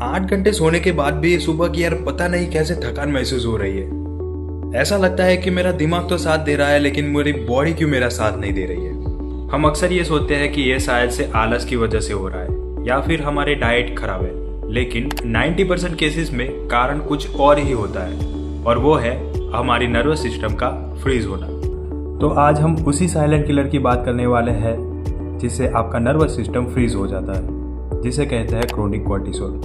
8 घंटे सोने के बाद भी सुबह की यार पता नहीं कैसे थकान महसूस हो रही है। ऐसा लगता है कि मेरा दिमाग तो साथ दे रहा है लेकिन मेरी बॉडी क्यों मेरा साथ नहीं दे रही है। हम अक्सर ये सोचते हैं कि ये शायद से आलस की वजह से हो रहा है या फिर हमारे डाइट खराब है, लेकिन 90% केसेस में कारण कुछ और ही होता है और वो है हमारी नर्वस सिस्टम का फ्रीज होना। तो आज हम उसी साइलेंट किलर की बात करने वाले हैं जिससे आपका नर्वस सिस्टम फ्रीज हो जाता है, जिसे कहते हैं क्रोनिक कॉर्टिसोल,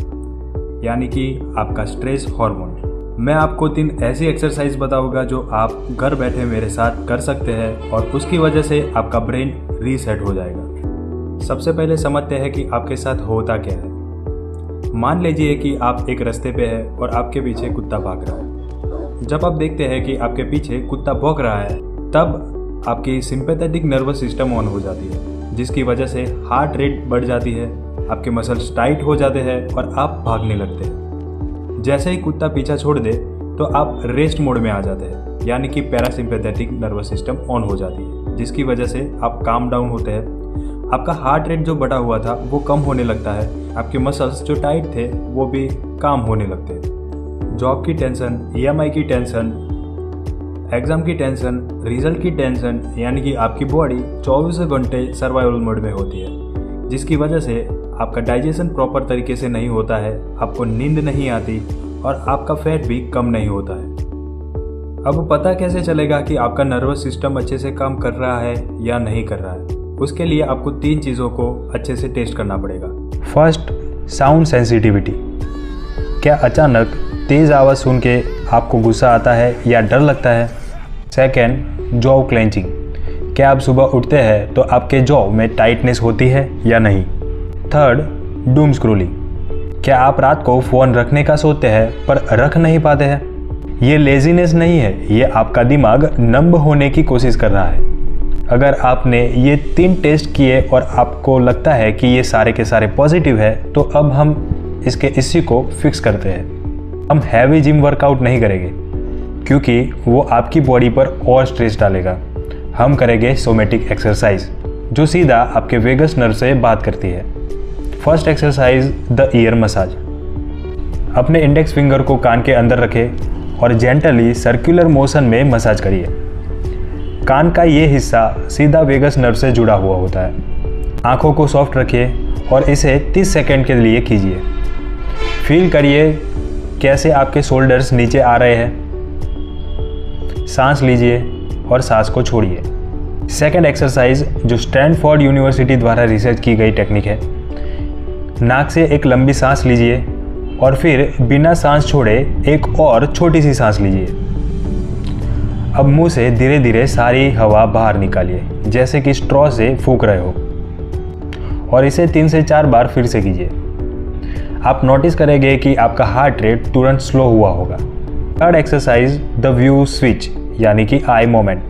यानी कि आपका स्ट्रेस हार्मोन। मैं आपको 3 ऐसी एक्सरसाइज बताऊंगा जो आप घर बैठे मेरे साथ कर सकते हैं और उसकी वजह से आपका ब्रेन रीसेट हो जाएगा। सबसे पहले समझते हैं कि आपके साथ होता क्या है। मान लीजिए कि आप एक रास्ते पे हैं और आपके पीछे कुत्ता भाग रहा है। जब आप देखते हैं कि आपके पीछे कुत्ता भौंक रहा है, तब आपकी सिंपैथेटिक नर्वस सिस्टम ऑन हो जाती है, जिसकी वजह से हार्ट रेट बढ़ जाती है, आपके मसल्स टाइट हो जाते हैं और आप भागने लगते हैं। जैसे ही कुत्ता पीछा छोड़ दे तो आप रेस्ट मोड में आ जाते हैं, यानी कि पैरासिम्पैथेटिक नर्वस सिस्टम ऑन हो जाती है, जिसकी वजह से आप काम डाउन होते हैं। आपका हार्ट रेट जो बढ़ा हुआ था वो कम होने लगता है, आपके मसल्स जो टाइट थे वो भी काम होने लगते हैं। जॉब की टेंशन, EMI की टेंशन, एग्ज़ाम की टेंशन, रिजल्ट की टेंशन, यानी कि आपकी बॉडी 24 घंटे सर्वाइवल मोड में होती है, जिसकी वजह से आपका डाइजेशन प्रॉपर तरीके से नहीं होता है, आपको नींद नहीं आती और आपका फैट भी कम नहीं होता है। अब पता कैसे चलेगा कि आपका नर्वस सिस्टम अच्छे से काम कर रहा है या नहीं कर रहा है? उसके लिए आपको 3 चीज़ों को अच्छे से टेस्ट करना पड़ेगा। First, sound sensitivity. क्या अचानक तेज़ आवाज़ सुन के आपको गुस्सा आता है या डर लगता है? Second, jaw clenching. क्या आप सुबह उठते हैं तो आपके जॉ में टाइटनेस होती है या नहीं? Third, Doom scrolling. क्या आप रात को फ़ोन रखने का सोचते हैं पर रख नहीं पाते हैं? ये लेजीनेस नहीं है, ये आपका दिमाग नंब होने की कोशिश कर रहा है। अगर आपने ये 3 टेस्ट किए और आपको लगता है कि ये सारे के सारे पॉजिटिव है, तो अब हम इसके इश्यू को फिक्स करते हैं। हम हैवी जिम वर्कआउट नहीं करेंगे क्योंकि वो आपकी बॉडी पर और स्ट्रेस डालेगा। हम करेंगे सोमेटिक एक्सरसाइज जो सीधा आपके वेगस नर्व से बात करती है। First exercise, the year massage. अपने इंडेक्स फिंगर को कान के अंदर रखें और जेंटली सर्कुलर मोशन में मसाज करिए। कान का ये हिस्सा सीधा वेगस नर्व से जुड़ा हुआ होता है। आंखों को सॉफ्ट रखिए और इसे 30 सेकंड के लिए कीजिए। फील करिए कैसे आपके शोल्डर्स नीचे आ रहे हैं। सांस लीजिए और सांस को छोड़िए। सेकंड एक्सरसाइज, जो स्टैनफोर्ड यूनिवर्सिटी द्वारा रिसर्च की गई टेक्निक है। नाक से एक लंबी सांस लीजिए और फिर बिना सांस छोड़े एक और छोटी सी सांस लीजिए। अब मुंह से धीरे धीरे सारी हवा बाहर निकालिए, जैसे कि स्ट्रॉ से फूंक रहे हो, और इसे 3 से 4 बार फिर से कीजिए। आप नोटिस करेंगे कि आपका हार्ट रेट तुरंत स्लो हुआ होगा। Third exercise, the view switch, यानी कि आई मोमेंट।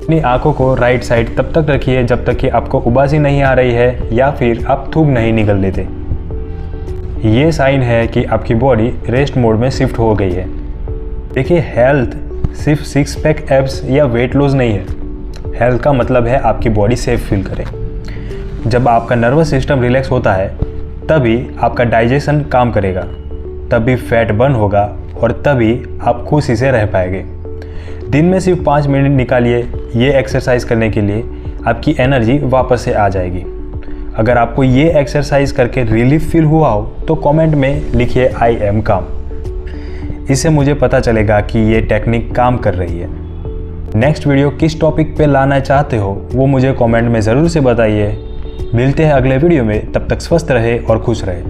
अपनी आंखों को राइट साइड तब तक रखिए जब तक कि आपको उबासी नहीं आ रही है या फिर आप थूक नहीं निकल देते। ये साइन है कि आपकी बॉडी रेस्ट मोड में शिफ्ट हो गई है। देखिए, हेल्थ सिर्फ 6 पैक एब्स या वेट लॉस नहीं है। हेल्थ का मतलब है आपकी बॉडी सेफ फील करे। जब आपका नर्वस सिस्टम रिलैक्स होता है तभी आपका डाइजेशन काम करेगा, तभी फैट बर्न होगा और तभी आप खुशी से रह पाएंगे। दिन में सिर्फ 5 मिनट निकालिए ये एक्सरसाइज करने के लिए, आपकी एनर्जी वापस से आ जाएगी। अगर आपको ये एक्सरसाइज करके रिलीफ फील हुआ हो तो कमेंट में लिखिए आई एम काम। इससे मुझे पता चलेगा कि ये टेक्निक काम कर रही है। नेक्स्ट वीडियो किस टॉपिक पे लाना चाहते हो वो मुझे कमेंट में ज़रूर से बताइए। मिलते हैं अगले वीडियो में, तब तक स्वस्थ रहे और खुश रहे।